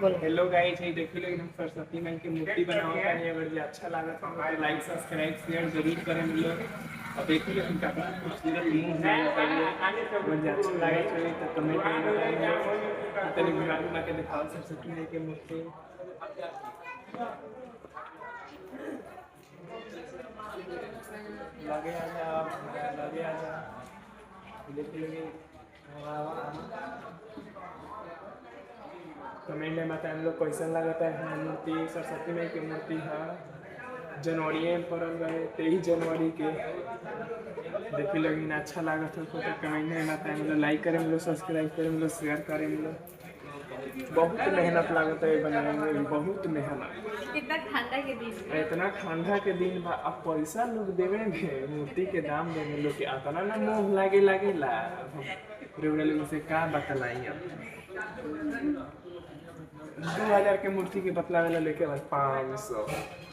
Hello guys, ये देखिए लोग हम सरस्वती माई की मूर्ति बनावत है। अगर जे अच्छा लागत हो तो लाइक सब्सक्राइब शेयर जरूर करें हम लोग। और देखिए लोग इनका कितना खूबसूरत मुंह है। अगर जे अच्छा लागत हो तो कमेंट में बताइए। तनी घुमा के दिखाओ सरस्वती माई की मूर्ति। लगे आ जाओ, लगे आ जाओ। देखिए लोग कमेंट में बताएं हम लोग कैसा लगता है मूर्ति। सरस्वती माई की मूर्ति है। जनवरी में पड़ल रहे 23 जनवरी के। देखिए लेकिन अच्छा लागत हो तो कमेंट में बताएं हम लोग। लाइक करें हम लोग, सब्सक्राइब करें हम लोग, शेयर करें हम लोग। बहुत मेहनत लागत है बनाने में, बहुत मेहनत। इतना ठंडा के दिन इतना ठंडा के दिन बा, अब पैसा लोग देवेंगे मूर्ति के दाम देवे लोग के आता ना मोह लागेला। रेवड़े लोगों से का बतलाई अब 2000 के मूर्ति के बतला वाला लेके बस 500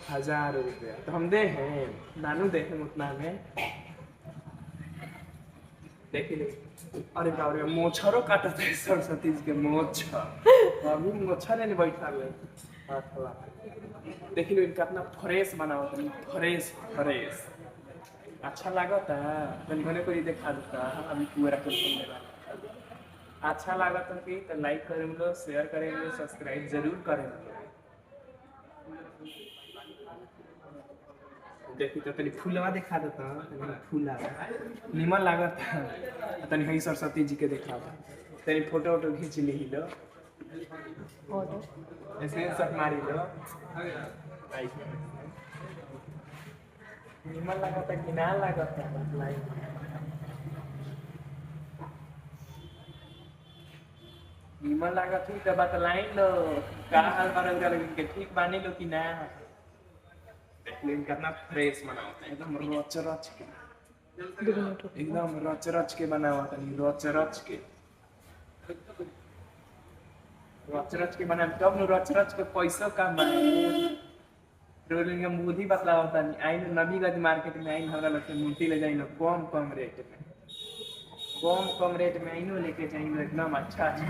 1000 रुपया तो हम दे हैं नानू दे हैं उतना में। देखिए अरे बाप रे मोछरो काटत है सरस्वती जी के मोछर। अभी मोछर ने बैठा ले देखिए लोग कितना फ्रेश बनावत है, फ्रेश फ्रेश अच्छा लागत है। मैंने कोई देखा देता अभी पूरा कर अच्छा लागत है कि तो लाइक करें लोग, शेयर करें लोग, सब्सक्राइब जरूर करें। देखी तो तनी फूलवा दिखा देता तनी फूला निमन लागत तनी हई सरस्वती जी के देखा तनी फोटो वोटो खींच ली लो, ऐसे सब मारी लो। निमन लागत कि ना लागत निमन लागत हुई तो बतलाई लो का हाल बरौरा लेकिन के ठीक बानी लो कि ना। लेकिन कितना फ्रेश बनावता है एकदम रच रच के, एकदम रच रच के बनावता है, रच रच के बनाए तब न रच रच के पैसा कम बनाए। रोलिंग हम बुद्धि बतलावता नहीं आई नबीगंज मार्केट में आई हमरा लगे मूर्ति ले जाई कम कम रेट में, कम कम रेट में आई लेके जाई एकदम अच्छा अच्छा।